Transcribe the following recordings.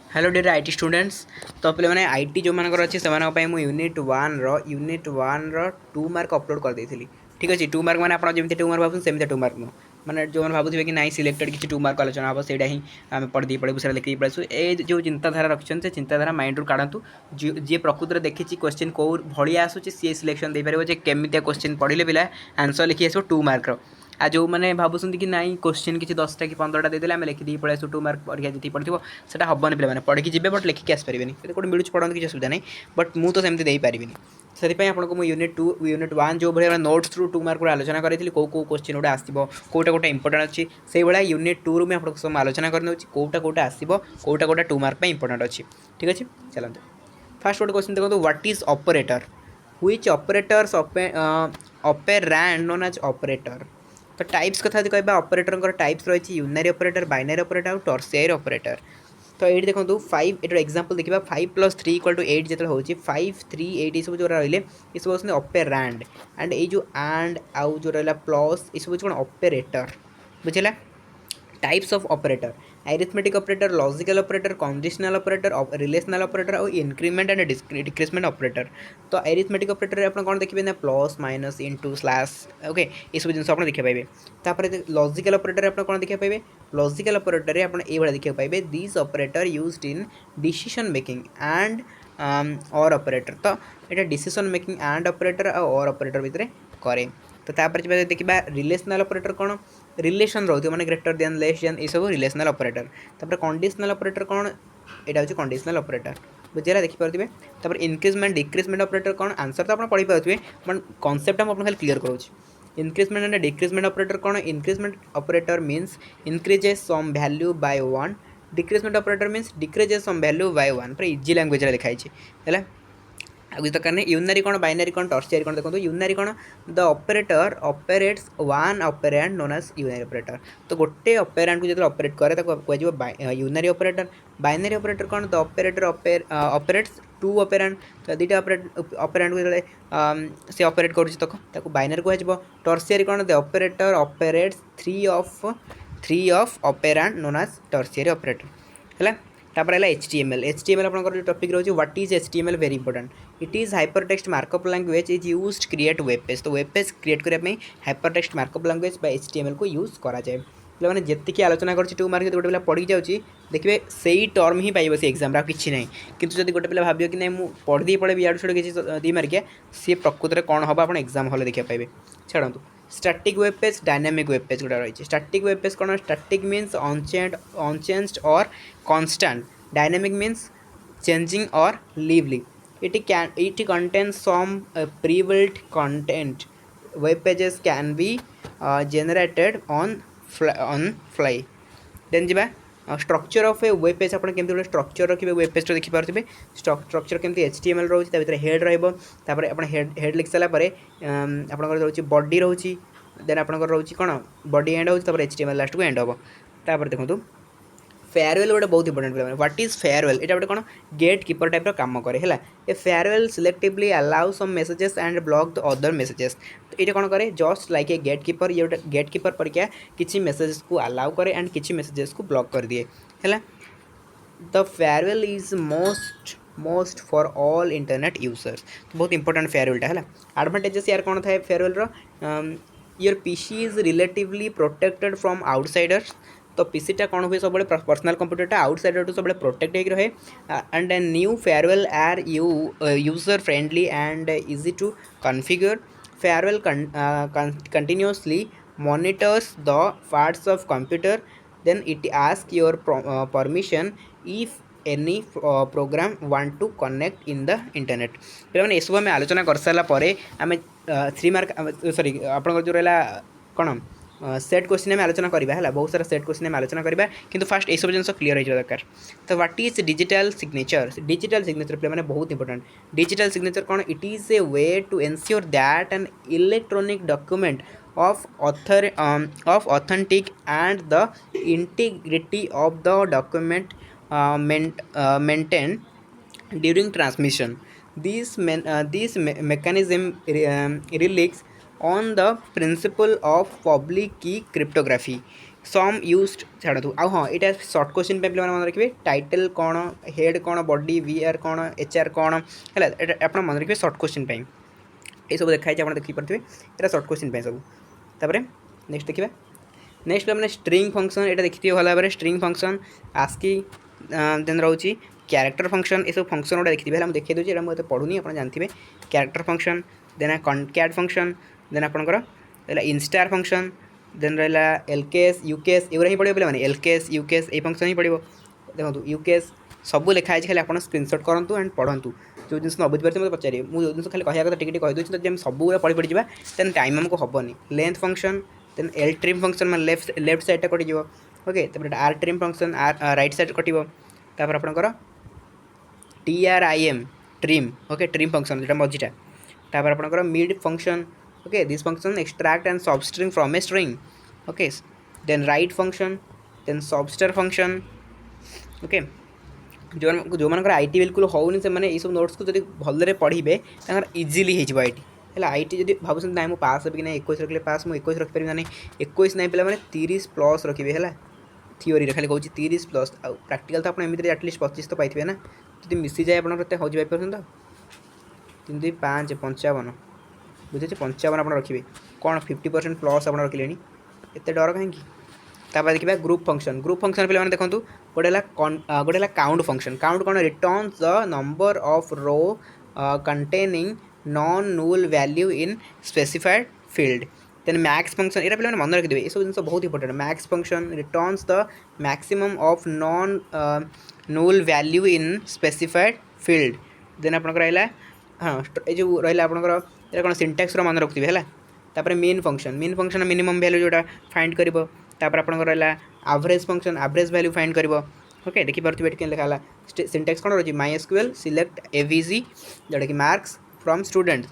Hello dear IT students. तो पे मैंने आईटी जो मानकर अच्छे से यूनिट वन रू मार्क अपलोड कर देती। ठीक अच्छे 2 मार्क मैंने आप जमी 2 मार्क भाव सेमती 2 मार्क नुह मैंने जो मैंने भावुए कि नाई सिलेक्टेड किसी 2 मार्क आलोचना हम से ही आम पढ़ी पड़ू से लिखिक पड़ू ए जो चिंताधारा रखिंट से चिंताधारा माइंड रू काढ़ु जी प्रकृत में देखी क्वेश्चन कौ भाया आसूँ सी सिलेक्शन दे पारे केमितिया क्वेश्चन पढ़ले पिला आंसर लिखी आसो 2 मार्क आ जो मैंने भावुं कि नाई क्वेश्चन किसी 10टा कि 15टा देदेले आम लिखिदी पड़े 2 मार्क परीक्षा जी पढ़ी से हेनी पे पढ़ी जी बट लिखिक आसपारे कौट मिलूँ पढ़ते किसी असुविधा नहीं बट मुझे सेमती दे पारि से आपको मुझे यूनिट 1 जो भाई नोट्स रू 2 मार्क आलोचना करी कौ क्वेश्चन गोटे आसो कौटा गोटे इंपोर्टाट अच्छी से भाया यूनिट 2 रू मुझे सब आलोचना कर कौटा कौटा आसो कौटा कौटा 2 मार्क इंपोर्टाट अच्छी। ठीक अच्छे चलते फास्ट गोटे क्वेश्चन देखो what is operator which operators operand known as operator. तो टाइप्स कथा कहबा ऑपरेटर टाइप्स रही यूनारी ऑपरेटर बाइनरी ऑपरेटर और टर्शियरी ऑपरेटर। तो ये देखो 5 ये एग्जांपल देखा 5 + 3 = 8 जो हो 5 3 8 ये सब जो रही ये सब होती ऑपेरैंड एंड ये जो एंड आउ जो रहा प्लस ये सब कौन ऑपरेटर बुझेगा। Types of operator arithmetic operator logical operator conditional operator relational operator और इंक्रीमेंट एंड डिक्रिसमेंट ऑपरेटर। तो अरिथमेटिक ऑपरेटर आप कौन देखिए ना plus minus into slash okay ये सब जिन देखा पाए। तापर लॉजिकल ऑपरेटर आप कौन देखा पाए लॉजिकल ऑपरेटर आप ये देखा पाए this operator used in decision making and और ऑपरेटर। तो ये डिसीजन मेकिंग एंड ऑपरेटर और ऑपरेटर भितर कै। तो तापर देखा रिलेशनल ऑपरेटर कौन रिलेशन रोथे मैंने ग्रेटर देन लेस देन ये सब रिलेशनल ऑपरेटर। तापर कंडीशनल ऑपरेटर कौन यहाँ हूँ कंडीशनल ऑपरेटर बुझेगा देखिपे। तापर इंक्रीजमेंट डिक्रिजमेंट ऑपरेटर कौन आंसर तो आप पढ़ी पारे बट कॉन्सेप्ट हम खाली क्लियर करूँ। इंक्रीजमेंट एंड डिक्रिजमेंट ऑपरेटर कौन increment operator means increases some value by 1 decrement operator means decreases some value by 1 पूरा इजी लैंग्वेज लिखाई है। आगे तो करने यूनारी कौन बाइनरी कौन टर्शियरी कौन देखो यूनारी कौन the operator operates one operand known as unary operator. तो गोटे ऑपरेंड को जो ऑपरेट करे कह यूनारी ऑपरेटर। बाइनरी ऑपरेटर कौन द ऑपरेटर ऑपरेट्स 2 ऑपरेंड। तो दुईटा ऑपरेंड को जो से ऑपरेट करूँ बाइनरी कह। टर्शियरी कौन the operator operates 3 of operand known as tertiary operator है। तापर है HTML HTML आपंकर टॉपिक रही what is HTML very important it is hypertext markup language is used create web page. तो वेब पेज क्रिएट करने hypertext markup language बा HTML को use करा जाए। मैंने जितकी आलोचना कर 2 मार्क गोटे पिला पढ़ी जाऊँगी देखिए से ही टर्म ही पाइब से एग्जाम आ कि नहीं किंतु जब गोटे पिला भाव कि नहीं मुझे पढ़ी पड़े इाड़ू छुड़ किसी 2 मार्किया सी प्रकृत में कौन हम आप एग्जाम हल देखा पाए। छाड़ू static web page dynamic web page गुड़ा रही स्टैटिक वेब पेज कौन स्टैटिक मीन्स अनचेंज्ड और constant dynamic means changing or lively it contains some pre-built content web pages can be generated on fly then जी structure of a web page आपन केमती structure रखिए web page तो देखि पारथिबे structure केमती HTML रहउछि ता भितर हेड रहइबो तापर आपन हेड लिख साला परे आपन रहउछि बॉडी रहउछि देन आपन रहउछि कोन बॉडी एंड होछि तापर HTML लास्ट को एंड होबो। तापर देखंतु फेयरवेल गोटे बहुत इंपोर्टेंट पे व्हाट इज फेयरवेल यहाँ गोटे कौन गेट कीपर टाइप काम करे है। A firewall selectively allow some messages and block the other messages. तो ये कौन करे just like a gatekeeper ये गोटे गेट कीपर परीक्षा किसी मेसेजेस को अलाउ करे एंड किसी मेसेजेस को ब्लॉक कर दिए है। The firewall is most for all internet users. तो बहुत इंपोर्टेंट फेयरवेलटा है। एडवांटेजेस यार कौन थाए firewall your PC is relatively protected from outsiders. तो पीसीटा कौन हुए सब पर्सनल कंप्यूटरटा आउटसाइडर टू सब प्रोटेक्ट हो रहे and new firewall are user friendly and easy to configure. Firewall continuously monitors the parts of computer then it ask your permission if any program want to connect in the internet. पे ये सब आम आलोचना कर सारापर आम 3 mark sorry आप जो रहा कौन सेट क्वेश्चन में आलोचना करवा है बहुत सारा सेट क्वेश्चन में आलोचना करवा कि फास्ट यह सब जिन क्लीयर हो दरकार। तो व्हाट इज डिजिटल सिग्नेचर पे मैंने बहुत इंपोर्टेंट डिजिटल सिग्नेचर कौन it is a way to ensure that an electronic document of authentic and the integrity of the document maintained during transmission. This mechanism relies on the principle of public key cryptography. Some used छाड़ू आ हाँ यहाँ shirt question पे मन रखिए title कौन head कौन body VR कौन एचआर कौन है आप मन रखिए सर्ट क्वेश्चन पे ये सब देखाई आप देखिए यहाँ सर्ट क्वेश्चन पे सब तापर नेक्स्ट देखा नेक्स्ट मैंने स्ट्रिंग फंक्शन यहाँ देखिए भल भाव स्ट्रिंग फंक्शन आस्की देन रोचे क्यारेक्टर फंक्शन ये सब फंक्शन गुड़ा देखिए है देखिए दूसरी यहाँ मुझे पढ़ूनी आप जानते हैं character function then concat function then आपंकर इंस्टार फंक्शन देन रहा एलकेएस यूकेएस एगुरा ही पड़े पे एलकेएस यूकेएस ये फंक्शन ही पड़ो देखो यूकेएस सब लिखाई खाली आप स्क्रीनशॉट करूँ एंड पढ़ू जो जिन न बुझीपारे मतलब पचारे मुझे जो जिन खाली कह कथा टी कहीदे जब सब पढ़ी पड़ी जावा देन टाइम आमको हेनी length function then L trim function मैं लेफ्ट साइड कटिज ओके तब R trim function R right side कटो तापर आपंकर TRIM trim okay trim function जो मझीटा तापर आपंकर mid function okay this function extract and substring from a string okay then right function then substr function okay जो मान आईटी बिल्कुल होनी से ये सब नोट्स को जब भलरे पढ़े इजिली हो आईटी है आईटी जब भाव ना मुझे पास हेबी कि ना 21 रखिले पास मुझे 21 रखिपारि ना 21 ना पे 30 प्लस रखिए है थीओरी खाली कहूँ 30 प्लस आ प्रैक्टिकल तो आप एमती एटलिस्ट 25 तो पाइबे ना जब मिसी जाए आपते हो 5% 3 2 5 55 बुझे 55 आप रखिए कौन 50% प्लस आप रखिले एत डर कहीं तापर देखिए ग्रुप फंक्शन पे देखो गोटे काउंट फंक्शन काउंट कौन return the number of row containing non null value in specified field then max function ये पे मन रखिदेवे ये सब जिन बहुत important max function returns the maximum of non null value in specified field then आप हाँ ये जो रहा आपंकर कौन सिंटैक्स मन रखिए है तापर मेन फंक्शन मिनिमम वैल्यू जोटा फाइंड कर तापर आपंकर रहा average function average value find कर ओके देखिए कि लिखा सिंटैक्स कौन रही MySQL सिलेक्ट AVG जोटा कि marks from student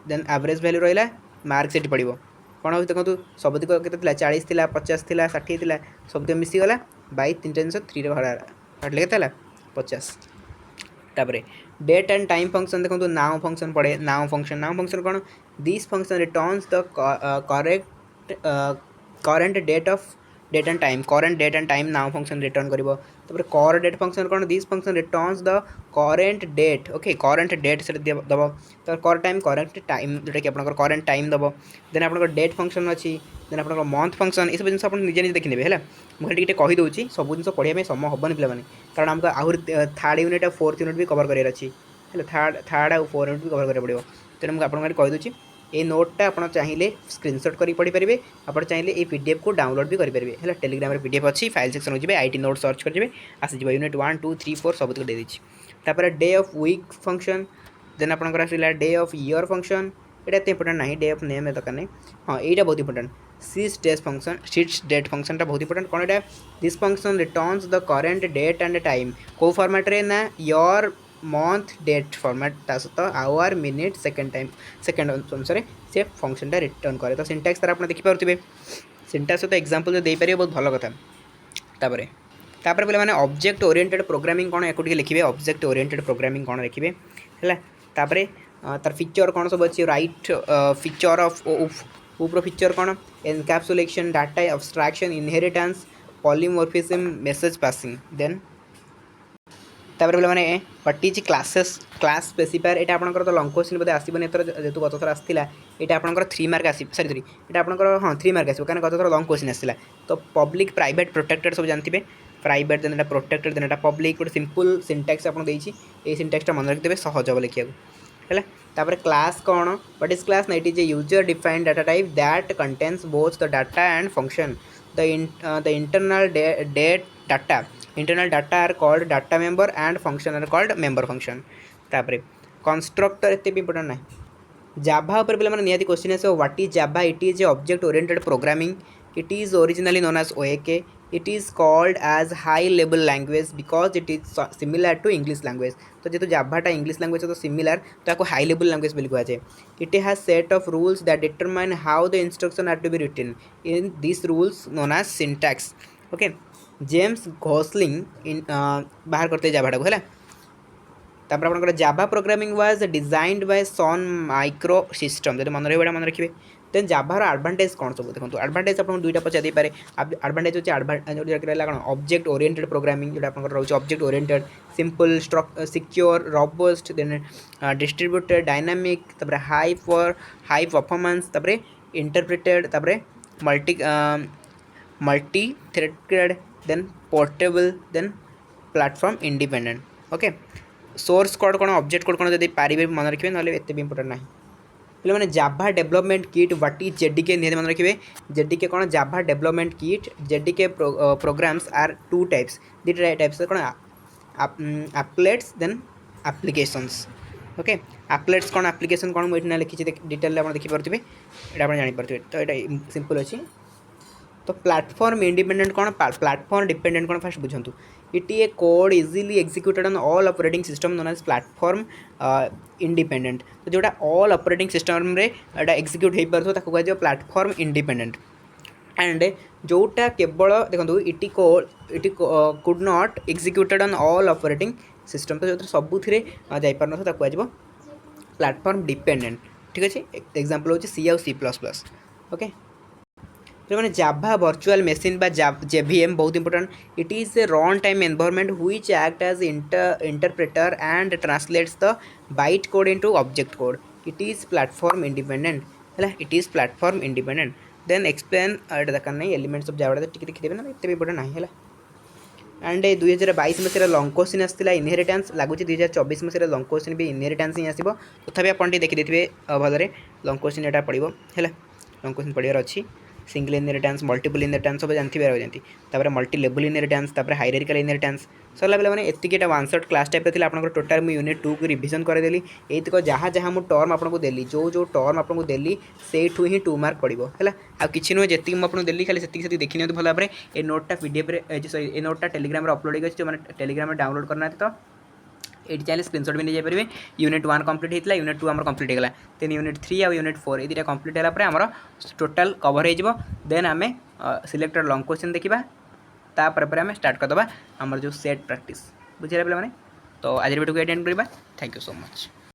then average value रहा मार्क्स ये पड़ो कौन हो देखो सब के 40 थी 50 थी 60 थी सब मिसीगला बै 3 हटले के 50 तापर डेट एंड टाइम फंक्शन देखो नाउ फंक्शन पड़े नाउ फंक्शन कौन this function returns the current date and time now function return करिवो तापर कर डेट फंक्शन कौन this function returns the current date okay current date से दब तापर कर टाइम करेंट टाइम जोटा कि आपनकर करेंट टाइम दब देन आपनकर डेट फंक्शन अच्छी देन आपनकर मंथ फंक्शन ये सब जिन आप निजे निजे देखिने है मुझे टी कहीदे सब जिन पढ़ाई समय हेनी पे कारण आमको आहरी थर्ड यूनिट आ फोर्थ यूनिट भी कवर करार अच्छी है थर्ड आ 4 यूनिट भी कवर करा पड़ो तेणु मुझे आपको कहीदे ये नोटा आप चाहिए स्क्रीनशॉट कर पढ़ी पारे आप चाहिए ये PDF को डाउनलोड भी करेंगे है टेलीग्राम PDF अच्छी फाइल सेक्शन हो जाए IT नोट सर्च करेंगे आसीज यूनिट 1 2 3 4 सब दे देती तापर day of week function then आपंकर आसला डे ऑफ ईयर फंक्शन यहाँ एत इंपोर्टेंट ना डे ऑफ नेम दरकार नहीं हाँ यहाँ बहुत इंपोर्टेंट सीट्स डेट फंक्शन बहुत इंपोर्टेंट कौन यहाँ this function returns the current date and time को फॉर्मेट रे ना योर मंथ डेट फॉर्मेट सहित आवर मिनिट सेकेंड अनुसार से फंक्शन रिटर्न करे तो सिंटैक्स तार आप देखिपे सिंटैक्स सहित एग्जांपल जो दे पारे बहुत भल कथा तापर पे मैंने ऑब्जेक्ट ओरिएंटेड प्रोग्रामिंग कौन या लिखिए ऑब्जेक्ट ओरिएंटेड प्रोग्रामिंग कौन लिखिए है तापर तार फीचर कौन सब अच्छी राइट फीचर ऑफ ऊपर फीचर कौन encapsulation data abstraction inheritance polymorphism message passing then तापर पे मैंने व्हाट इज क्लास स्पेसिफायर यहाँ आपंकर तो लंग क्वेश्चन बोधे आसबनी एथर जेहतु गत थर आसाला यहाँ आपंकर 3 मार्क आस सरी यहाँ आपंकर हाँ 3 मार्क आसो कहीं गत थर लंग क्वेश्चन आसाला तो पब्लिक प्राइवेट प्रोटेक्टेड सब जानते private then protected then public गोटे सिंपल सिंटैक्स आपको देती ये सिंटैक्सटा मन रखिदेवे सहज हम लिखा है तापर क्लास कौन व्हाट इज क्लास ना it is a user defined data type that contains both the data and function the internal data are called data member and function are called member function तापर constructor एत भी important ना Java पर पे निहाती question आस what is Java it is a object oriented programming it is originally known as OAK it is called as high level language because it is similar to English language तो जेहतु जाभाटा English language तो similar तो आपको high level language बोली कहा जाए it has set of rules that determine how the instruction are to be written in this rules known as syntax okay James Gosling बाहर करते जाभाटा को है तापर आपंकर Java programming was designed by Sun Microsystem जब मन रहा मन रखिए देन जाभार एडवांटेज कौन सब देखो एडवांटेज आपको दुईटा पचार पारे एडवांटेज होची कौन ऑब्जेक्ट ओरिएंटेड प्रोग्रामिंग जो आप रोचे object oriented simple secure robust then distributed dynamic तबरे हाई परफॉर्मेंस तबरे इंटरप्रेटेड तबरे multithreaded then portable then platform independent okay source code कौन ऑब्जेक्ट कोड कौन जब पारे मन रखिए ना एत भी इंपोर्टेंट ना पे Java development kit what is JDK निहत मन रखिए जेडीके कौन Java development kit JDK programs are two types दुटा टाइप्स कौन applets then applications okay applets कौन एप्लिकेशन कौन मुझे लिखी डिटेल आप देखिपे ये आप जानीपे तो ये सिंपल अच्छी तो प्लेटफॉर्म इंडिपेंडेंट कौन प्लेटफॉर्म डिपेंडेंट कौन फास्ट बुझंतु it a code easily executed on all operating system known as platform independent तो जोटा ऑल ऑपरेटिंग सिस्टम रे एटा एक्जिक्यूट हो पार ताको कह प्लेटफॉर्म इंडिपेंडेंट एंड जोटा केवल देखो it could not executed on all operating system तो जो सबुथिरे जापार न ताको कह प्लेटफॉर्म डिपेंडेंट ठीक अच्छे एग्जांपल हो सी आउ C++ ओके जो मैंने जाभा वर्चुअल मशीन बा JVM बहुत important it is a run time environment which act as interpreter and translates the byte code into object code it is platform independent है it is platform independent then explain दरकार नहीं elements of Java टिके देखिदेबे ना एते important नहीं है and 2022 मसीह long question आसाला इनहेरिटेंस लगुच 2024 मसीह लंग क्वेश्चन भी इनहेरिटेंस ही आसो तथापि आप देखिदे भलरे लंग क्वेश्चन यहाँ पड़ो है लंग क्वेश्चन पढ़ार अच्छी सिंगल इनहेरिटेंस मल्टीपल इनहेरिटेंस सब जानते हैं multilevel inheritance hierarchical inheritance सरला पे मैंने एतिक वन शॉट क्लास टाइप थी आप टोटाल मुझे यूनिट 2 को रिविजन करदेली ये जहाँ जहाँ मुझे टर्म आपको देली जो टर्म आपको देली से ही 2 मार्क पड़ो है आ कि नुहे जी मुझे देली खाली से देखी भल भाव ये नोटा पीडीएफ सॉरी ये नोटा टेलीग्राम अपलोड हो जो मैंने टेलीग्राम डाउनलोड करना तो ये चाहिए स्क्रीनशॉट भी नहीं जाइए यूनिट 1 कंप्लीट होता है यूनिट 2 आम कंप्लीट होगा देन यूनिट 3 आ यूनिट 4 ये 2 कंप्लीट होगा आमर टोटाल कवर हो देन आम सिलेक्टेड लंग क्वेश्चन देखा तापर आम स्टार्ट करदे आमर जो सेट प्रैक्टिस बुझे पे मैंने तो आज वीडियो को एंड करवा थैंक यू सो मच।